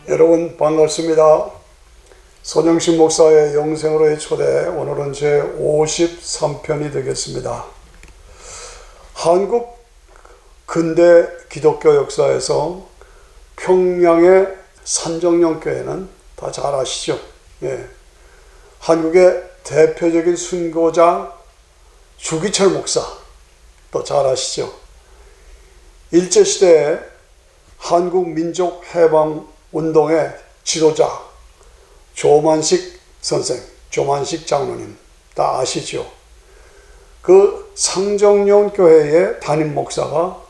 여러분 반갑습니다. 손영신 목사의 영생으로의 초대, 오늘은 제 53편이 되겠습니다. 한국 근대 기독교 역사에서 평양의 산정령교회는 다 잘 아시죠? 한국의 대표적인 순교자 주기철 목사 또 잘 아시죠? 일제시대에 한국 민족 해방 운동의 지도자 조만식 선생, 조만식 장로님 다 아시죠? 그 상정령 교회의 담임 목사가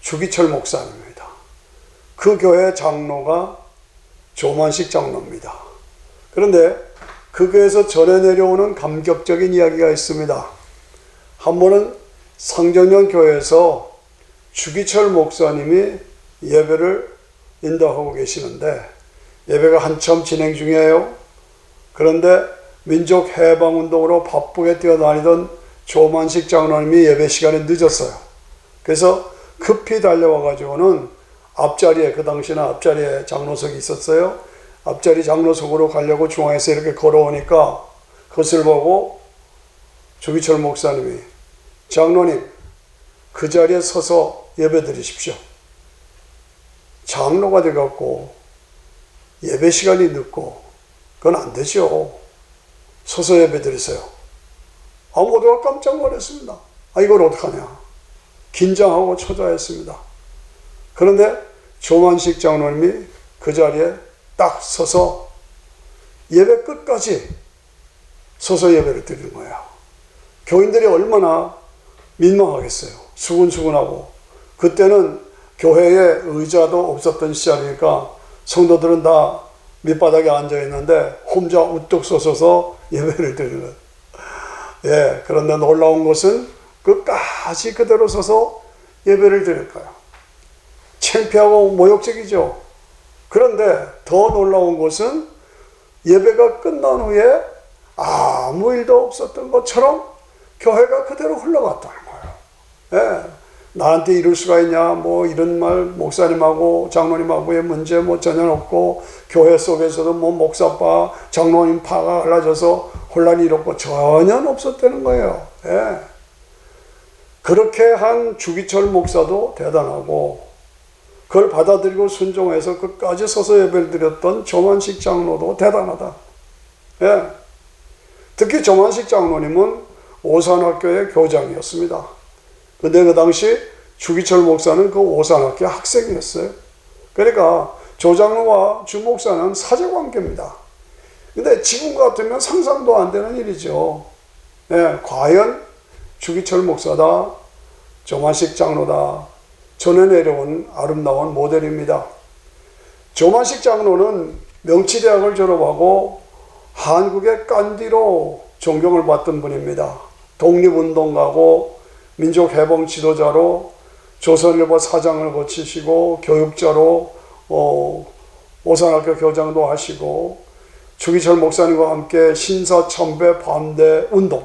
주기철 목사님입니다. 그 교회 장로가 조만식 장로입니다. 그런데 그 교회에서 전해 내려오는 감격적인 이야기가 있습니다. 한 번은 상정령 교회에서 주기철 목사님이 예배를 인도하고 계시는데 예배가 한참 진행 중이에요. 그런데 민족 해방 운동으로 바쁘게 뛰어다니던 조만식 장로님이 예배 시간에 늦었어요. 그래서 급히 달려와 가지고는 앞자리에, 그 당시에는 앞자리에 장로석이 있었어요. 앞자리 장로석으로 가려고 중앙에서 이렇게 걸어오니까 그것을 보고 주기철 목사님이, 장로님 그 자리에 서서 예배 드리십시오. 장로가 돼갖고 예배 시간이 늦고 그건 안 되죠. 서서 예배 드리세요. 모두가 깜짝 놀랐습니다. 이걸 어떡하냐. 긴장하고 초조했습니다. 그런데 조만식 장로님이 그 자리에 딱 서서 예배 끝까지 서서 예배를 드리는 거예요. 교인들이 얼마나 민망하겠어요. 수근수근하고. 그때는 교회에 의자도 없었던 시절이니까 성도들은 다 밑바닥에 앉아 있는데 혼자 우뚝 서서 예배를 드리는. 그런데 놀라운 것은 끝까지 그대로 서서 예배를 드릴 거예요. 창피하고 모욕적이죠. 그런데 더 놀라운 것은 예배가 끝난 후에 아무 일도 없었던 것처럼 교회가 그대로 흘러갔다는 거예요. 나한테 이럴 수가 있냐, 이런 말 목사님하고 장로님하고의 문제 전혀 없고, 교회 속에서도 목사파, 장로님파가 갈라져서 혼란이 일었고 전혀 없었다는 거예요. 그렇게 한 주기철 목사도 대단하고, 그걸 받아들이고 순종해서 끝까지 서서 예배를 드렸던 조만식 장로도 대단하다. 특히 조만식 장로님은 오산학교의 교장이었습니다. 근데 그 당시 주기철 목사는 그 오산학교 학생이었어요. 그러니까 조장로와 주목사는 사제관계입니다. 근데 지금 같으면 상상도 안 되는 일이죠. 과연 주기철 목사다, 조만식 장로다, 전해 내려온 아름다운 모델입니다. 조만식 장로는 명치대학을 졸업하고 한국의 깐디로 존경을 받던 분입니다. 독립운동가고 민족해방 지도자로 조선일보 사장을 거치시고 교육자로 오산학교 교장도 하시고 주기철 목사님과 함께 신사참배 반대 운동에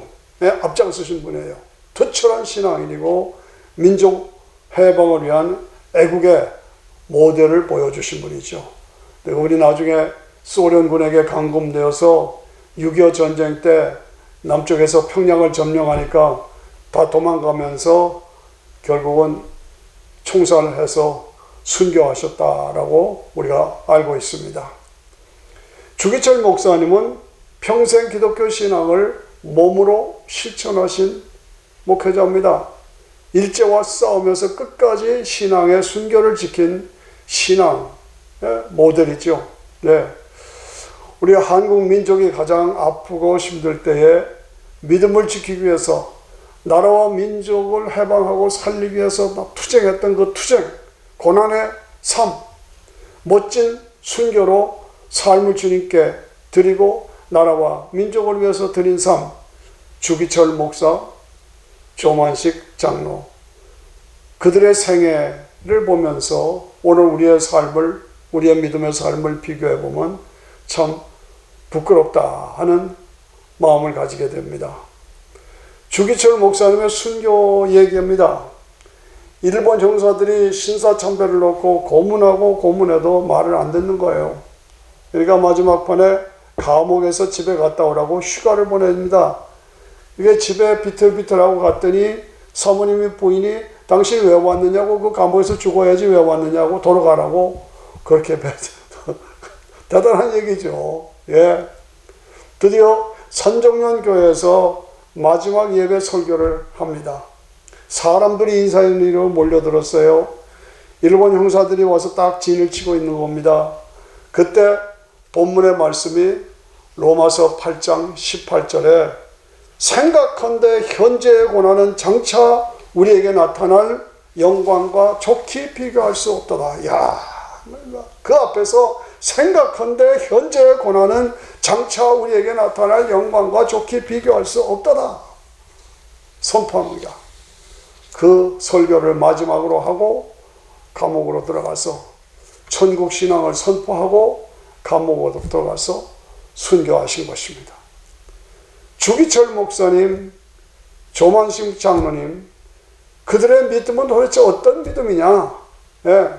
앞장서신 분이에요. 투철한 신앙인이고 민족해방을 위한 애국의 모델을 보여주신 분이죠. 우리 나중에 소련군에게 감금되어서 6.25 전쟁 때 남쪽에서 평양을 점령하니까 다 도망가면서 결국은 총살을 해서 순교하셨다라고 우리가 알고 있습니다. 주기철 목사님은 평생 기독교 신앙을 몸으로 실천하신 목회자입니다. 일제와 싸우면서 끝까지 신앙의 순결을 지킨 신앙 모델이죠. 우리 한국 민족이 가장 아프고 힘들 때에 믿음을 지키기 위해서, 나라와 민족을 해방하고 살리기 위해서 투쟁했던 그 투쟁, 고난의 삶, 멋진 순교로 삶을 주님께 드리고 나라와 민족을 위해서 드린 삶, 주기철 목사, 조만식 장로, 그들의 생애를 보면서 오늘 우리의 삶을, 우리의 믿음의 삶을 비교해 보면 참 부끄럽다 하는 마음을 가지게 됩니다. 주기철 목사님의 순교 얘기입니다. 일본 형사들이 신사참배를 놓고 고문하고 고문해도 말을 안 듣는 거예요. 그러니까 마지막 판에 감옥에서 집에 갔다 오라고 휴가를 보냅니다. 이게 집에 비틀비틀하고 갔더니 사모님이 부인이 당신 왜 왔느냐고, 그 감옥에서 죽어야지 왜 왔느냐고, 돌아가라고 그렇게 대단한 얘기죠. 예. 드디어 산정면 교회에서 마지막 예배 설교를 합니다. 사람들이 인사인으로 몰려들었어요. 일본 형사들이 와서 딱 진을 치고 있는 겁니다. 그때 본문의 말씀이 로마서 8장 18절에 생각한데 현재의 고난은 장차 우리에게 나타날 영광과 좋게 비교할 수 없도다. 야, 그 앞에서 생각한데 현재의 고난은 장차 우리에게 나타날 영광과 좋게 비교할 수 없도다 선포합니다. 그 설교를 마지막으로 하고 감옥으로 들어가서 천국 신앙을 선포하고 감옥으로 들어가서 순교하신 것입니다. 주기철 목사님, 조만식 장로님, 그들의 믿음은 도대체 어떤 믿음이냐? 예,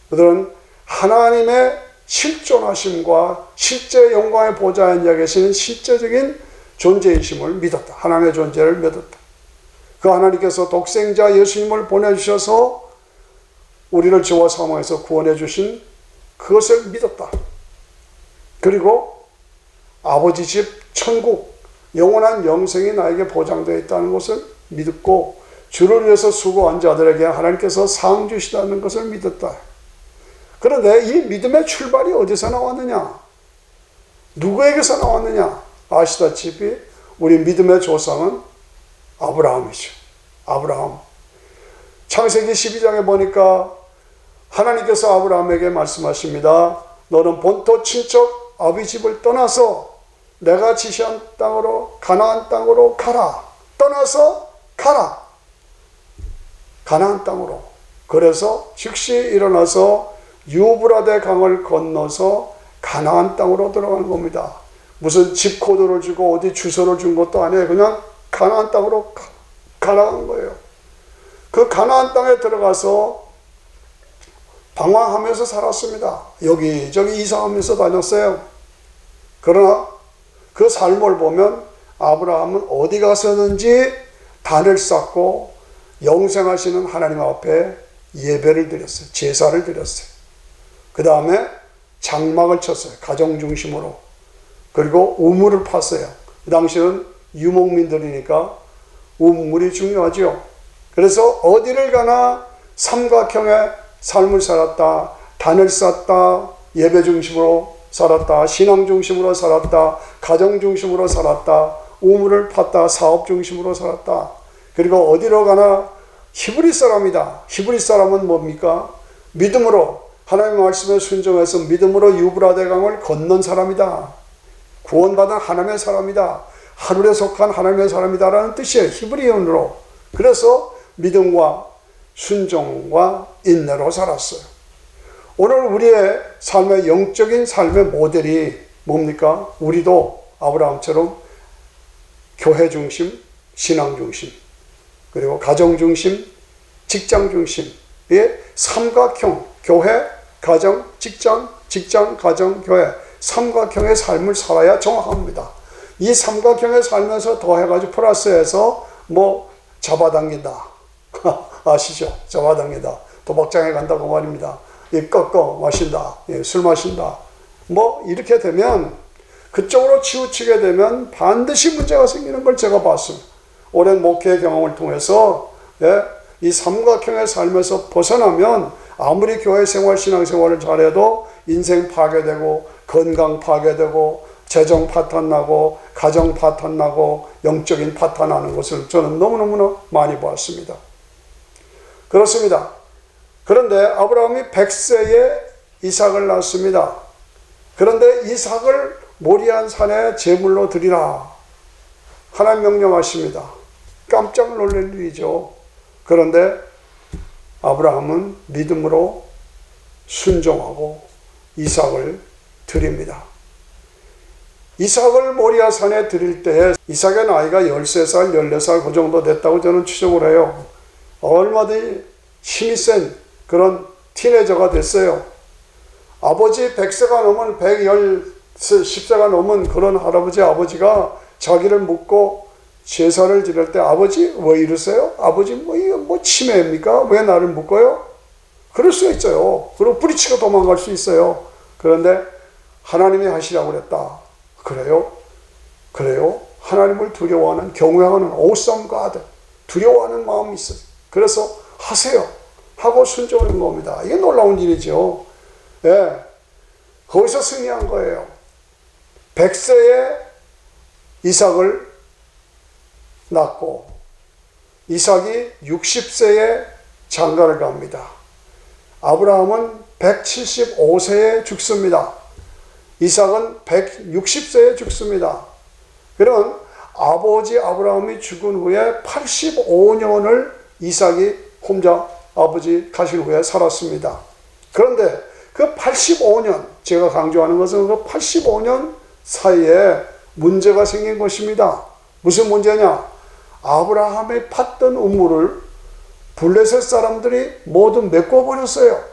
그들은 하나님의 실존하심과 실제 영광의 보좌에 앉아 계시는 실제적인 존재이심을 믿었다. 하나님의 존재를 믿었다. 그 하나님께서 독생자 예수님을 보내주셔서 우리를 죄와 사망에서 구원해 주신 그것을 믿었다. 그리고 아버지 집 천국, 영원한 영생이 나에게 보장되어 있다는 것을 믿었고, 주를 위해서 수고한 자들에게 하나님께서 상 주시다는 것을 믿었다. 그런데 이 믿음의 출발이 어디서 나왔느냐? 누구에게서 나왔느냐? 아시다시피 우리 믿음의 조상은 아브라함이죠. 아브라함. 창세기 12장에 보니까 하나님께서 아브라함에게 말씀하십니다. 너는 본토 친척 아비 집을 떠나서 내가 지시한 땅으로, 가나안 땅으로 가라. 떠나서 가라. 가나안 땅으로. 그래서 즉시 일어나서 유브라데 강을 건너서 가나안 땅으로 들어가는 겁니다. 무슨 집 코드를 주고 어디 주소를 준 것도 아니에요. 그냥 가나안 땅으로 가라간 거예요. 그 가나안 땅에 들어가서 방황하면서 살았습니다. 여기저기 이사하면서 다녔어요. 그러나 그 삶을 보면 아브라함은 어디 가서든지 단을 쌓고 영생하시는 하나님 앞에 예배를 드렸어요. 제사를 드렸어요. 그 다음에 장막을 쳤어요. 가정 중심으로. 그리고 우물을 팠어요. 그 당시는 유목민들이니까 우물이 중요하죠. 그래서 어디를 가나 삼각형의 삶을 살았다. 단을 쌓았다. 예배 중심으로 살았다. 신앙 중심으로 살았다. 가정 중심으로 살았다. 우물을 팠다. 사업 중심으로 살았다. 그리고 어디로 가나 히브리 사람이다. 히브리 사람은 뭡니까? 믿음으로 하나님의 말씀에 순종해서 믿음으로 유브라데 강을 건넌 사람이다. 구원받은 하나님의 사람이다. 하늘에 속한 하나님의 사람이다라는 뜻이에요. 히브리어로. 그래서 믿음과 순종과 인내로 살았어요. 오늘 우리의 삶의 영적인 삶의 모델이 뭡니까? 우리도 아브라함처럼 교회 중심, 신앙 중심, 그리고 가정 중심, 직장 중심의 삼각형, 교회, 가정, 직장, 가정, 교회, 삼각형의 삶을 살아야 정확합니다. 이 삼각형의 살면서 더해가지고 플러스해서 뭐 잡아당긴다. 아시죠? 잡아당긴다. 도박장에 간다고 말입니다. 꺾어 마신다. 술 마신다. 뭐 이렇게 되면 그쪽으로 치우치게 되면 반드시 문제가 생기는 걸 제가 봤습니다. 오랜 목회 경험을 통해서 이 삼각형의 삶에서 벗어나면 아무리 교회 생활, 신앙 생활을 잘해도 인생 파괴되고 건강 파괴되고 재정 파탄나고 가정 파탄나고 영적인 파탄나는 것을 저는 너무너무 많이 보았습니다. 그렇습니다. 그런데 아브라함이 100세에 이삭을 낳습니다. 그런데 이삭을 모리안 산에 제물로 드리라. 하나님 명령하십니다. 깜짝 놀랄 일이죠. 그런데 아브라함은 믿음으로 순종하고 이삭을 드립니다. 이삭을 모리아 산에 드릴 때에 이삭의 나이가 13살, 14살 그 정도 됐다고 저는 추정을 해요. 얼마든지 힘이 센 그런 티네저가 됐어요. 아버지 100세가 넘은 110세가 넘은 그런 할아버지 아버지가 자기를 묻고 제사를 지낼 때 아버지 왜 이러세요? 아버지 이거 뭐 치매입니까? 왜 나를 묶어요? 그럴 수 있어요. 그리고 뿌리치고 도망갈 수 있어요. 그런데 하나님이 하시라고 그랬다. 그래요? 그래요? 하나님을 두려워하는 경외하는 awesome God, 두려워하는 마음이 있어요. 그래서 하세요 하고 순종하는 겁니다. 이게 놀라운 일이죠. 예, 거기서 승리한 거예요. 100세에 이삭을 낳고 이삭이 60세에 장가를 갑니다. 아브라함은 175세에 죽습니다. 이삭은 160세에 죽습니다. 그런 아버지 아브라함이 죽은 후에 85년을 이삭이 혼자 아버지 가신 후에 살았습니다. 그런데 그 85년, 제가 강조하는 것은 그 85년 사이에 문제가 생긴 것입니다. 무슨 문제냐? 아브라함이 팠던 우물을 블레셋 사람들이 모두 메꿔버렸어요.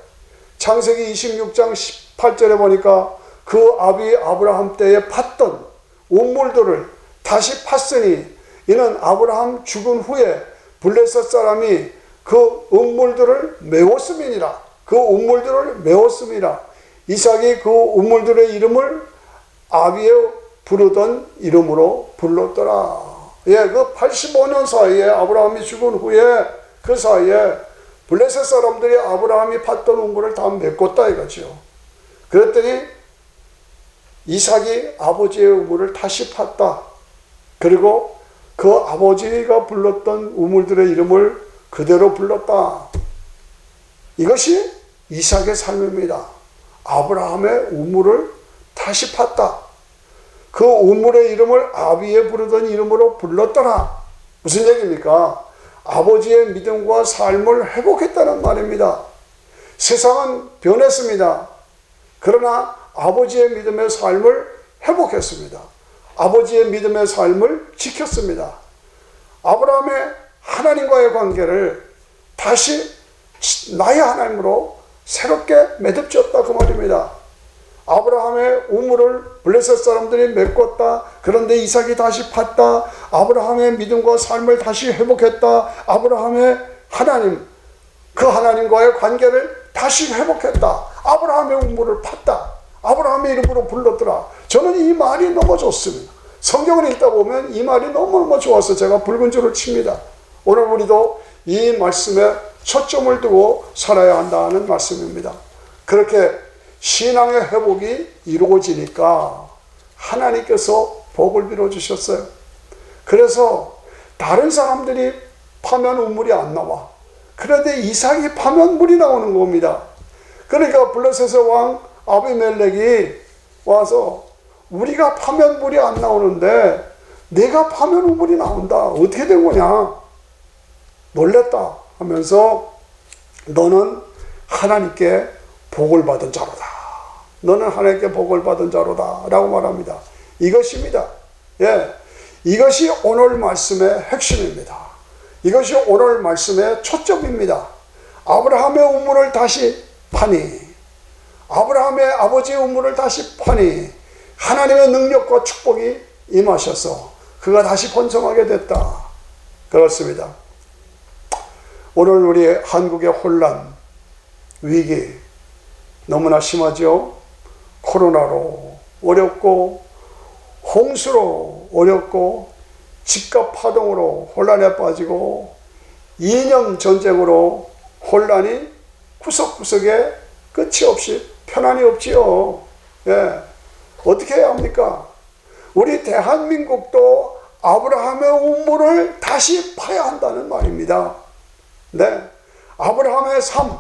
창세기 26장 18절에 보니까 그 아비 아브라함 때에 팠던 우물들을 다시 팠으니 이는 아브라함 죽은 후에 블레셋 사람이 그 우물들을 메웠음이니라. 그 우물들을 메웠음이라. 이삭이 그 우물들의 이름을 아비의 부르던 이름으로 불렀더라. 예, 그 85년 사이에 아브라함이 죽은 후에 그 사이에 블레셋 사람들이 아브라함이 팠던 우물을 다 메꿨다 이거죠. 그랬더니 이삭이 아버지의 우물을 다시 팠다. 그리고 그 아버지가 불렀던 우물들의 이름을 그대로 불렀다. 이것이 이삭의 삶입니다. 아브라함의 우물을 다시 팠다. 그 우물의 이름을 아비에 부르던 이름으로 불렀더라. 무슨 얘기입니까? 아버지의 믿음과 삶을 회복했다는 말입니다. 세상은 변했습니다. 그러나 아버지의 믿음의 삶을 회복했습니다. 아버지의 믿음의 삶을 지켰습니다. 아브라함의 하나님과의 관계를 다시 나의 하나님으로 새롭게 매듭졌다 그 말입니다. 아브라함의 우물을 블레셋 사람들이 메꿨다. 그런데 이삭이 다시 팠다. 아브라함의 믿음과 삶을 다시 회복했다. 아브라함의 하나님, 그 하나님과의 관계를 다시 회복했다. 아브라함의 우물을 팠다. 아브라함의 이름으로 불렀더라. 저는 이 말이 너무 좋습니다. 성경을 읽다 보면 이 말이 너무너무 좋아서 제가 붉은 줄을 칩니다. 오늘 우리도 이 말씀에 초점을 두고 살아야 한다는 말씀입니다. 그렇게 신앙의 회복이 이루어지니까 하나님께서 복을 빌어주셨어요. 그래서 다른 사람들이 파면 우물이 안 나와. 그런데 이삭이 파면 물이 나오는 겁니다. 그러니까 블레셋의 왕 아비멜렉이 와서 우리가 파면 물이 안 나오는데 내가 파면 우물이 나온다. 어떻게 된 거냐? 놀랬다 하면서 너는 하나님께 복을 받은 자로다. 너는 하나님께 복을 받은 자로다 라고 말합니다. 이것입니다. 예, 이것이 오늘 말씀의 핵심입니다. 이것이 오늘 말씀의 초점입니다. 아브라함의 우물을 다시 파니, 아브라함의 아버지의 우물을 다시 파니 하나님의 능력과 축복이 임하셔서 그가 다시 번성하게 됐다. 그렇습니다. 오늘 우리 한국의 혼란, 위기 너무나 심하죠. 코로나로 어렵고 홍수로 어렵고 집값 파동으로 혼란에 빠지고 이념 전쟁으로 혼란이 구석구석에 끝이 없이 편안이 없지요. 예. 어떻게 해야 합니까? 우리 대한민국도 아브라함의 우물을 다시 파야 한다는 말입니다. 네. 아브라함의 삶,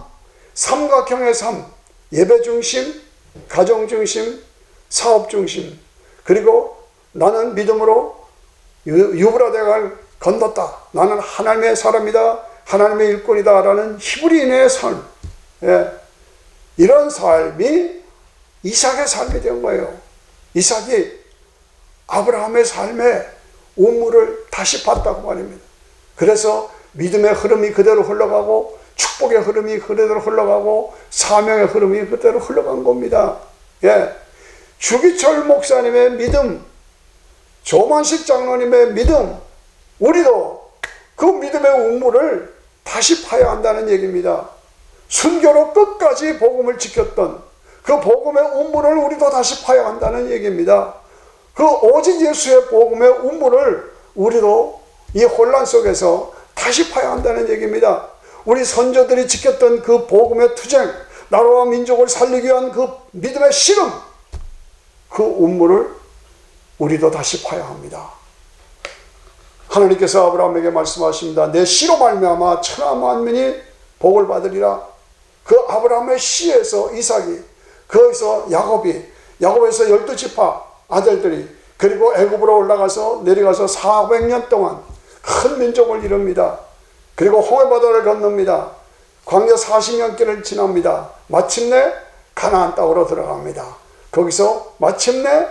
삼각형의 삶, 예배 중심, 가정 중심, 사업 중심, 그리고 나는 믿음으로 유브라데강을 건넜다. 나는 하나님의 사람이다. 하나님의 일꾼이다. 라는 히브리인의 삶. 예. 이런 삶이 이삭의 삶이 된 거예요. 이삭이 아브라함의 삶에 우물을 다시 팠다고 말입니다. 그래서 믿음의 흐름이 그대로 흘러가고 축복의 흐름이 그대로 흘러가고 사명의 흐름이 그대로 흘러간 겁니다. 예. 주기철 목사님의 믿음, 조만식 장로님의 믿음, 우리도 그 믿음의 우물을 다시 파야 한다는 얘기입니다. 순교로 끝까지 복음을 지켰던 그 복음의 우물을 우리도 다시 파야 한다는 얘기입니다. 그 오직 예수의 복음의 우물을 우리도 이 혼란 속에서 다시 파야 한다는 얘기입니다. 우리 선조들이 지켰던 그 복음의 투쟁, 나라와 민족을 살리기 위한 그 믿음의 씨름, 그 우물을 우리도 다시 파야 합니다. 하나님께서 아브라함에게 말씀하십니다. 내 씨로 말미암아 천하 만민이 복을 받으리라. 그 아브라함의 씨에서 이삭이, 거기서 야곱에서 12지파 아들들이, 그리고 애굽으로 올라가서 내려가서 400년 동안 큰 민족을 이룹니다. 그리고 홍해바다를 건넙니다. 광야 40년 길을 지납니다. 마침내 가나안 땅으로 들어갑니다. 거기서 마침내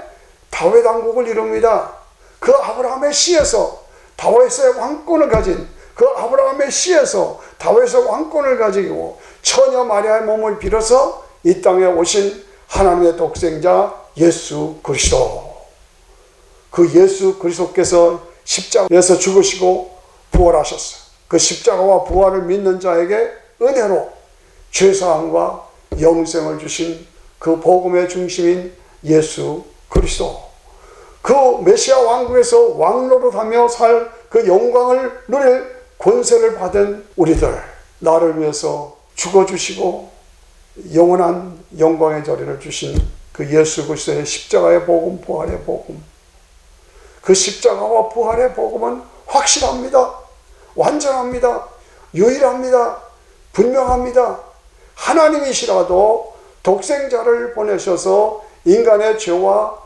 다윗 왕국을 이룹니다. 그 아브라함의 씨에서 다윗의 왕권을 가진, 그 아브라함의 씨에서 다윗의 왕권을 가지고 처녀 마리아의 몸을 빌어서 이 땅에 오신 하나님의 독생자 예수 그리스도, 그 예수 그리스도께서 십자가에서 죽으시고 부활하셨어요. 그 십자가와 부활을 믿는 자에게 은혜로 죄사함과 영생을 주신 그 복음의 중심인 예수 그리스도, 그 메시아 왕국에서 왕노릇하며 살 그 영광을 누릴 권세를 받은 우리들, 나를 위해서 죽어주시고 영원한 영광의 자리를 주신 그 예수 그리스도의 십자가의 복음, 부활의 복음, 그 십자가와 부활의 복음은 확실합니다. 완전합니다. 유일합니다. 분명합니다. 하나님이시라도 독생자를 보내셔서 인간의 죄와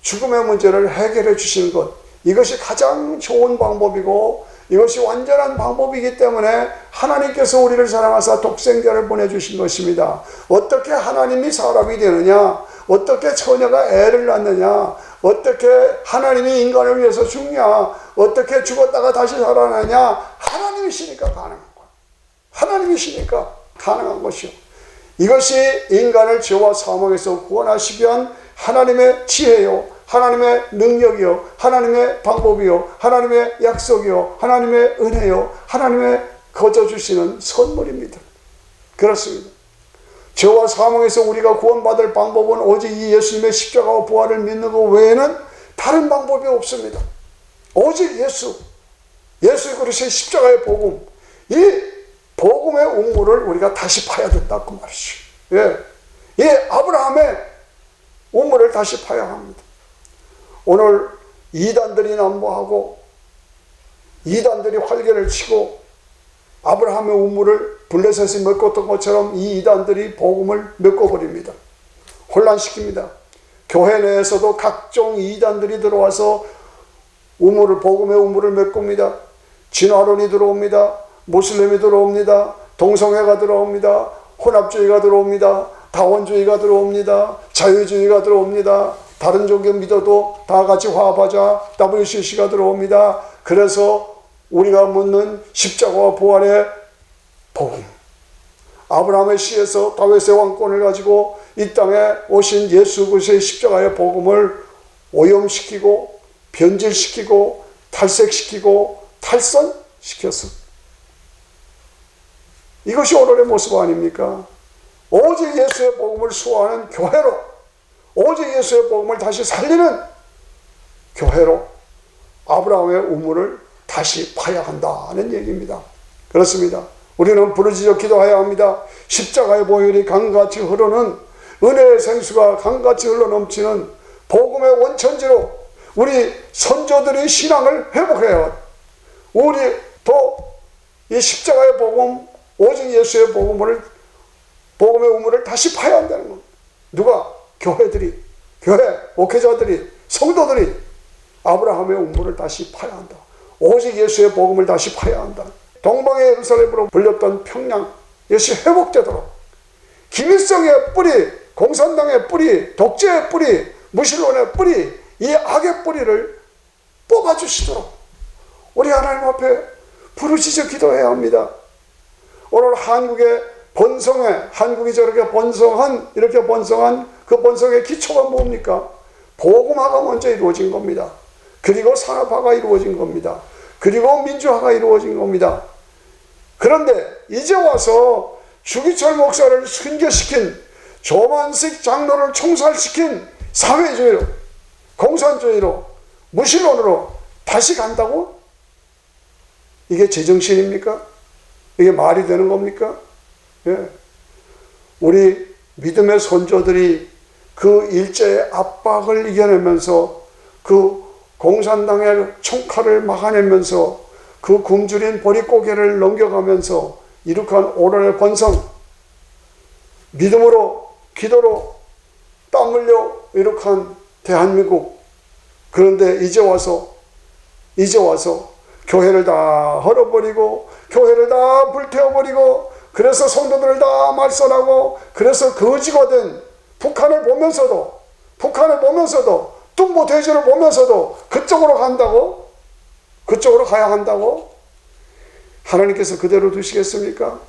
죽음의 문제를 해결해 주시는 것, 이것이 가장 좋은 방법이고 이것이 완전한 방법이기 때문에 하나님께서 우리를 사랑하사 독생자를 보내주신 것입니다. 어떻게 하나님이 사람이 되느냐, 어떻게 처녀가 애를 낳느냐, 어떻게 하나님이 인간을 위해서 죽냐, 어떻게 죽었다가 다시 살아나냐, 하나님이시니까 가능한 거예요. 하나님이시니까 가능한 것이요. 이것이 인간을 죄와 사망에서 구원하시기 위한 하나님의 지혜요, 하나님의 능력이요, 하나님의 방법이요, 하나님의 약속이요, 하나님의 은혜요, 하나님의 거저주시는 선물입니다. 그렇습니다. 죄와 사망에서 우리가 구원받을 방법은 오직 이 예수님의 십자가와 부활을 믿는 것 외에는 다른 방법이 없습니다. 오직 예수 그리스도의 십자가의 복음, 이 복음의 우물을 우리가 다시 파야 된다 그 말이죠. 예, 이 아브라함의 우물을 다시 파야 합니다. 오늘 이단들이 난무하고 이단들이 활개를 치고 아브라함의 우물을 블레셋이 메꿨던 것처럼 이 이단들이 복음을 메꿔버립니다. 혼란시킵니다. 교회 내에서도 각종 이단들이 들어와서 복음의 우물을 메꿉니다. 진화론이 들어옵니다. 모슬림이 들어옵니다. 동성애가 들어옵니다. 혼합주의가 들어옵니다. 다원주의가 들어옵니다. 자유주의가 들어옵니다. 다른 종교 믿어도 다 같이 화합하자, WCC가 들어옵니다. 그래서 우리가 묻는 십자가와 부활의 복음, 아브라함의 씨에서 다윗의 왕권을 가지고 이 땅에 오신 예수 그리스도의 십자가의 복음을 오염시키고 변질시키고 탈색시키고 탈선시켰어. 이것이 오늘의 모습 아닙니까? 오직 예수의 복음을 수호하는 교회로, 오직 예수의 복음을 다시 살리는 교회로 아브라함의 우물을 다시 파야 한다는 얘기입니다. 그렇습니다. 우리는 부르짖어 기도해야 합니다. 십자가의 보혈이 강같이 흐르는, 은혜의 생수가 강같이 흘러넘치는 복음의 원천지로 우리 선조들의 신앙을 회복해야, 우리 또 이 십자가의 복음, 오직 예수의 복음의 우물을 다시 파야 한다는 겁니다. 누가? 교회들이, 교회 목회자들이, 성도들이 아브라함의 우물을 다시 파야 한다. 오직 예수의 복음을 다시 파야 한다. 동방의 예루살렘으로 불렸던 평양, 이것이 회복되도록, 김일성의 뿌리, 공산당의 뿌리, 독재의 뿌리, 무신론의 뿌리, 이 악의 뿌리를 뽑아주시도록 우리 하나님 앞에 부르짖어 기도해야 합니다. 오늘 한국의 번성에, 한국이 저렇게 번성한, 이렇게 번성한 그 번성의 기초가 뭡니까? 복음화가 먼저 이루어진 겁니다. 그리고 산업화가 이루어진 겁니다. 그리고 민주화가 이루어진 겁니다. 그런데 이제 와서 주기철 목사를 순교시킨, 조만식 장로를 총살시킨 사회주의로, 공산주의로, 무신론으로 다시 간다고? 이게 제정신입니까? 이게 말이 되는 겁니까? 예. 우리 믿음의 선조들이 그 일제의 압박을 이겨내면서, 그 공산당의 총칼을 막아내면서, 그 굶주린 보릿고개를 넘겨가면서 이룩한 오늘의 번성, 믿음으로, 기도로 땀 흘려 이룩한 대한민국. 그런데 이제 와서 교회를 다 헐어버리고, 교회를 다 불태워버리고, 그래서 성도들을 다 말살하고, 그래서 거지가 된 북한을 보면서도 뚱보 대지를 보면서도 그쪽으로 간다고? 그쪽으로 가야 한다고? 하나님께서 그대로 두시겠습니까?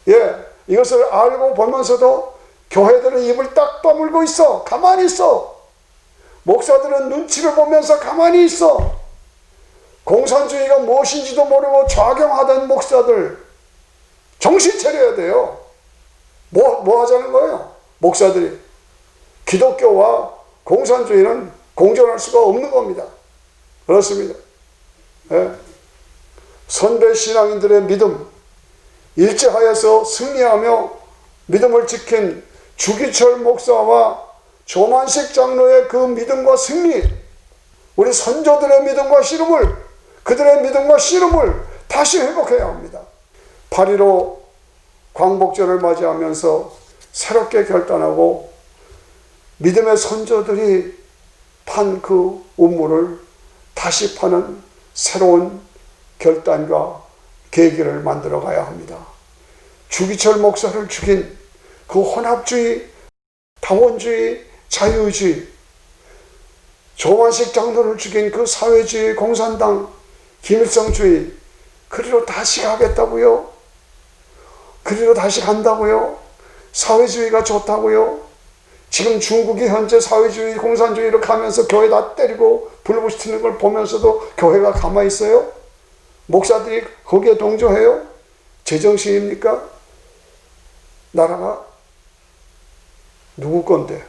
예, 이것을 알고 보면서도 교회들은 입을 딱 다물고 있어. 가만히 있어. 목사들은 눈치를 보면서 가만히 있어. 공산주의가 무엇인지도 모르고 좌경하던 목사들, 정신 차려야 돼요. 뭐 하자는 거예요? 목사들이. 기독교와 공산주의는 공존할 수가 없는 겁니다. 그렇습니다. 예. 선배 신앙인들의 믿음, 일제하에서 승리하며 믿음을 지킨 주기철 목사와 조만식 장로의 그 믿음과 승리, 우리 선조들의 믿음과 씨름을, 그들의 믿음과 씨름을 다시 회복해야 합니다. 8.15 광복절을 맞이하면서 새롭게 결단하고 믿음의 선조들이 판 그 운물을 다시 파는 새로운 결단과 계기를 만들어 가야 합니다. 주기철 목사를 죽인 그 혼합주의, 다원주의, 자유주의, 조만식 장로를 죽인 그 사회주의, 공산당, 김일성주의, 그리로 다시 가겠다고요? 그리로 다시 간다고요? 사회주의가 좋다고요? 지금 중국이 현재 사회주의, 공산주의로 가면서 교회 다 때리고 불붙이는 걸 보면서도 교회가 가만히 있어요? 목사들이 거기에 동조해요? 제정신입니까? 나라가 누구 건데?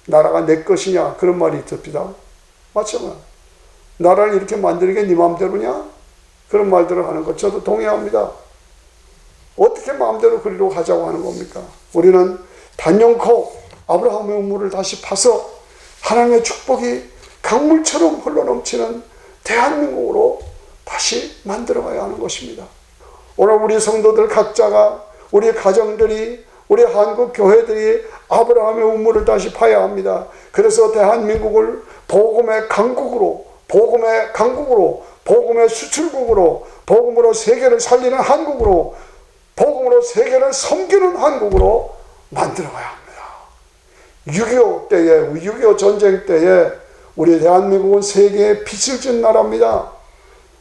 나라가 내 것이냐? 그런 말이 있습니다. 맞잖아. 나라를 이렇게 만드는 게 네 마음대로냐? 그런 말들을 하는 것 저도 동의합니다. 어떻게 마음대로 그리로 가자고 하는 겁니까? 우리는 단연코 아브라함의 우물을 다시 파서 하나님의 축복이 강물처럼 흘러넘치는 대한민국으로 다시 만들어가야 하는 것입니다. 오늘 우리 성도들 각자가, 우리 가정들이, 우리 한국 교회들이 아브라함의 우물을 다시 파야 합니다. 그래서 대한민국을 복음의 강국으로, 복음의 수출국으로, 복음으로 세계를 살리는 한국으로, 복음으로 세계를 섬기는 한국으로 만들어가야 합니다. 6.25 전쟁 때에 우리 대한민국은 세계에 빛을 진 나라입니다.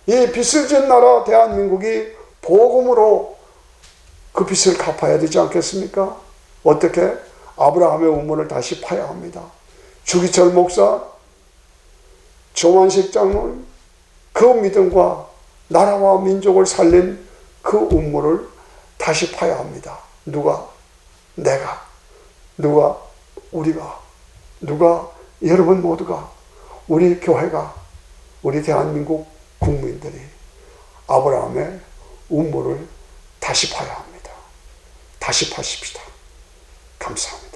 이 빛을 진 나라 대한민국이 복음으로 그 빛을 갚아야 되지 않겠습니까? 어떻게? 아브라함의 우물을 다시 파야 합니다. 주기철 목사, 조만식 장로, 그 믿음과 나라와 민족을 살린 그 우물을 다시 파야 합니다. 누가? 내가. 누가? 우리가. 누가? 여러분 모두가. 우리 교회가. 우리 대한민국 국민들이 아브라함의 우물을 다시 파야 합니다. 다시 파십시다. 감사합니다.